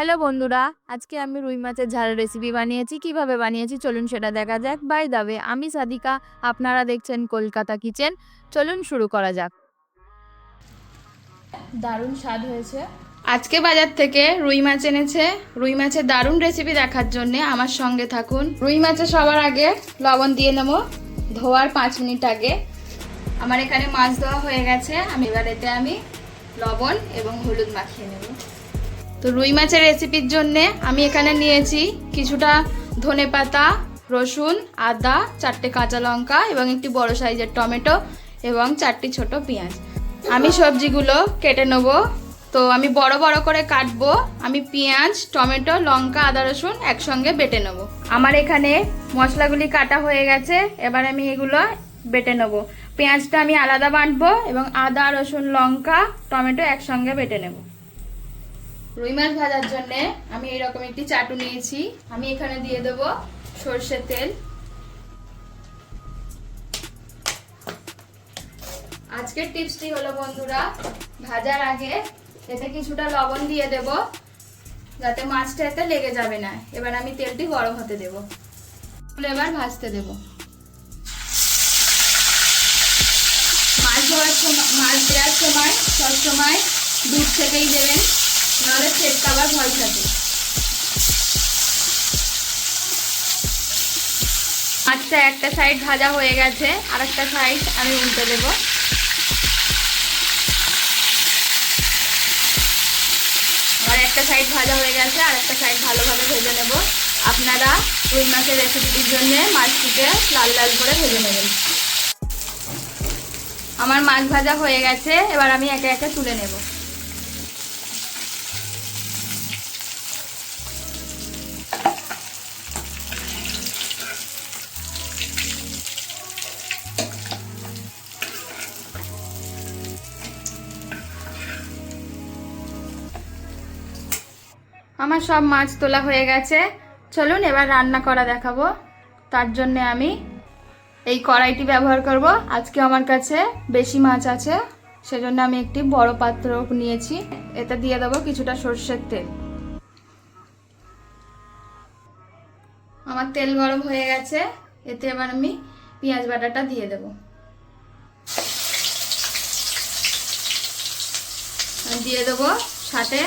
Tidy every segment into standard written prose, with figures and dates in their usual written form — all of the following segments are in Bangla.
হ্যালো বন্ধুরা, আজকে আমি রুই মাছের ঝাল রেসিপি বানিয়েছি। কিভাবে বানিয়েছি চলুন সেটা দেখা যাক। বাই দ্য ওয়ে, আমি সাদিকা, আপনারা দেখছেন কলকাতা কিচেন। চলুন শুরু করা যাক। দারুণ স্বাদ হয়েছে। আজকে বাজার থেকে রুই মাছ এনেছে। রুই মাছের দারুণ রেসিপি দেখার জন্য আমার সঙ্গে থাকুন। রুই মাছে সবার আগে লবণ দিয়ে নেবো, ধোয়ার 5 মিনিট আগে। আমার এখানে মাছ ধোয়া হয়ে গেছে। এবার এতে আমি লবণ এবং হলুদ মাখিয়ে নেব। তো রুই মাছের রেসিপির জন্যে আমি এখানে নিয়েছি কিছুটা ধনেপাতা, রসুন, আদা, 4টে কাঁচা লঙ্কা এবং একটি বড় সাইজের টমেটো এবং 4টি ছোট পেঁয়াজ। আমি সবজিগুলো কেটে নেব। তো আমি বড় বড় করে কাটবো। আমি পেঁয়াজ, টমেটো, লঙ্কা, আদা, রসুন একসঙ্গে বেটে নেব। আমার এখানে মশলাগুলি কাটা হয়ে গেছে। এবার আমি এগুলো বেটে নেব। পেঁয়াজটা আমি আলাদা বাটবো এবং আদা, রসুন, লঙ্কা, টমেটো একসঙ্গে বেটে নেব। রুই মাছ ভাজার জন্য আমি এরকম একটি চাটু নিয়েছি। আমি এখানে দিয়ে দেব সরষের তেল। আজকের টিপসটি হলো বন্ধুরা, ভাজার আগে এতে কিছুটা লবণ দিয়ে দেব, যাতে মাছটা এতে লেগে যাবে না। এবার আমি তেলটি গরম হতে দেব। এবার ভাজতে দেব। মাছ দেওয়ার সময় সবসময় দুধ থেকেই দেবেন, নাহলে ছেটকা আবার ভয় থাকে। মাছটা একটা সাইড ভাজা হয়ে গেছে, আর একটা সাইড আমি উল্টে দেব। আর একটা সাইড ভাজা হয়ে গেছে, আর একটা সাইড ভালোভাবে ভেজে নেব। আপনারা রুই মাছের রেসিপিটির জন্য মাছটিকে লাল লাল করে ভেজে নেবেন। আমার মাছ ভাজা হয়ে গেছে। এবার আমি একে একে তুলে নেব। আমার সব মাছ তোলা হয়ে গেছে। চলুন এবার রান্না করা দেখাবো। তার জন্য আমি এই কড়াইটি ব্যবহার করব। আজকে আমার কাছে বেশি মাছ আছে, সেজন্য আমি একটি বড় পাত্র নিয়েছি। এতে দিয়ে দেবো কিছুটা সরষের তেল। আমার তেল গরম হয়ে গেছে। এতে এবার আমি পেঁয়াজ বাটাটা দিয়ে দেব। দিয়ে দেবো সাথে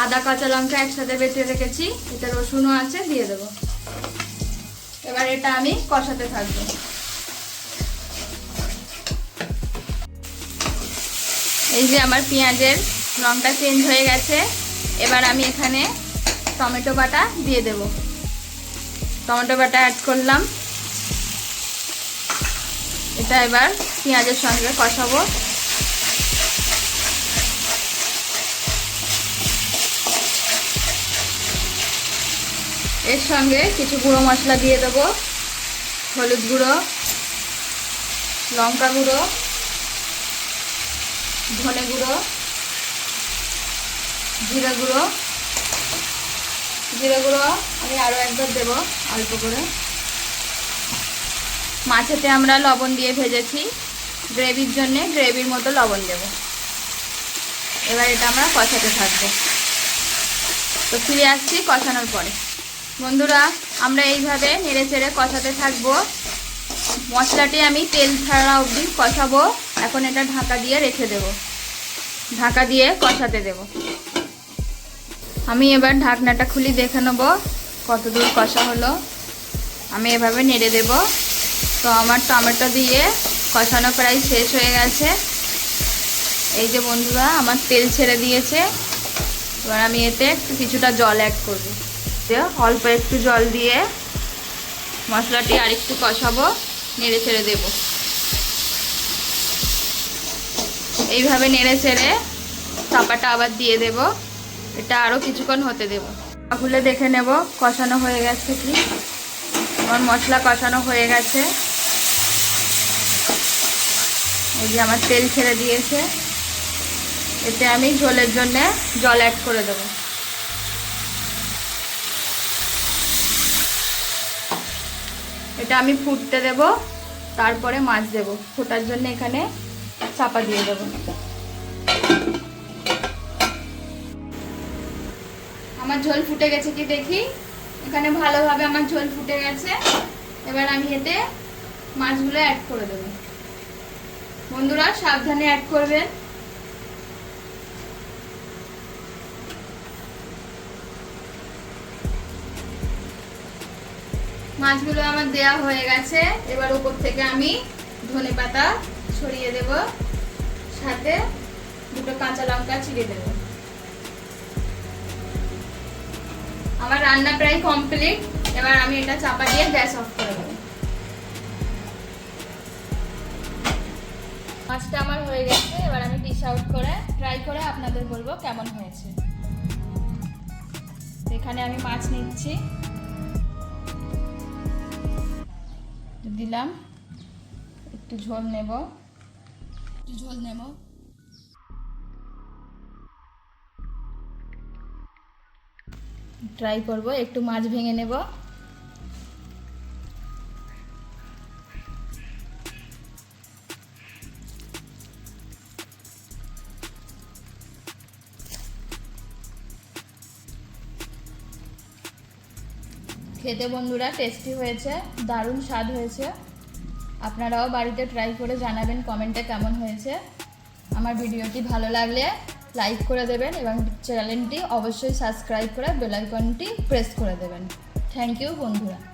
আদা, কাঁচা লঙ্কা একসাথে বেটে রেখেছি, এতে রসুনও আছে, দিয়ে দেবো। এবার এটা আমি কষাতে থাকবো। এই যে আমার পেঁয়াজের রংটা চেঞ্জ হয়ে গেছে। এবার আমি এখানে টমেটো বাটা দিয়ে দেব। টমেটো বাটা অ্যাড করলাম। এটা এবার পেঁয়াজের সঙ্গে কষাবো। এর সঙ্গে কিছু গুঁড়ো মশলা দিয়ে দেবো। হলুদ গুঁড়ো, লঙ্কা গুঁড়ো, ধনে গুঁড়ো, জিরে গুঁড়ো। জিরে গুঁড়ো আমি আরও একবার দেবো অল্প করে। মাছেতে আমরা লবণ দিয়ে ভেজেছি, গ্রেভির জন্যে গ্রেভির মতো লবণ দেব। এবার এটা আমরা কষাতে থাকবো। তো ফিরে আসছি কষানোর পরে। বন্ধুরা, আমরা এইভাবে নেড়ে চেড়ে কষাতে থাকবো। মশলাটি আমি তেল ছাড়া অবধি কষাবো। এখন এটা ঢাকা দিয়ে রেখে দেব। ঢাকা দিয়ে কষাতে দেব। আমি এবার ঢাকনাটা খুলি, দেখে নেব কতদূর কষা হলো। আমি এভাবে নেড়ে দেব। তো আমার টমেটো দিয়ে কষানো প্রায় শেষ হয়ে গেছে। এই যে বন্ধুরা, আমার তেল ছেড়ে দিয়েছে। এবার আমি এতে কিছুটা জল অ্যাড করব। অল্প একটু জল দিয়ে মশলাটি আরেকটু কষাবো, নেড়ে ছেড়ে দেব। এইভাবে নেড়ে ছেড়ে চাপাটা আবার দিয়ে দেব। এটা আরও কিছুক্ষণ হতে দেব। খুলে দেখে নেব কষানো হয়ে গেছে কি। আমার মশলা কষানো হয়ে গেছে। এই যে আমার তেল ছেড়ে দিয়েছে। এতে আমি ঝোলের জন্য জল অ্যাড করে দেব। এটা আমি ফুটতে দেব, তারপরে মাছ দেব। ফোটার জন্য এখানে চাপা দিয়ে দেব। আমার ঝোল ফুটে গেছে কি দেখি। এখানে ভালোভাবে আমার ঝোল ফুটে গেছে। এবার আমি এতে মাছগুলো অ্যাড করে দেবো। বন্ধুরা সাবধানে অ্যাড করবেন। মাছগুলো আমার দেয়া হয়ে গেছে। এবার উপর থেকে আমি ধনেপাতা ছড়িয়ে দেব, সাথে দুটো কাঁচা লঙ্কা চিড়ে দেব। আমার রান্না প্রায় কমপ্লিট। এবার আমি এটা চাপা দিয়ে গ্যাস অফ করে দেব। মাছটা আমার হয়ে গেছে। এবার আমি ডিশ আউট করে ট্রাই করে আপনাদের বলবো কেমন হয়েছে। এখানে আমি মাছ নিচ্ছি, দিলাম, একটু ঝোল নেব, ট্রাই করব, একটু মাছ ভেঙে নেব। খেতে বন্ধুরা টেস্টি হয়েছে, দারুণ স্বাদ হয়েছে। আপনারাও বাড়িতে ট্রাই করে জানাবেন কমেন্টে কেমন হয়েছে। আমার ভিডিওটি ভালো লাগলে লাইক করে দেবেন এবং চ্যানেলটি অবশ্যই সাবস্ক্রাইব করে বেল আইকনটি প্রেস করে দেবেন। থ্যাংক ইউ বন্ধুরা।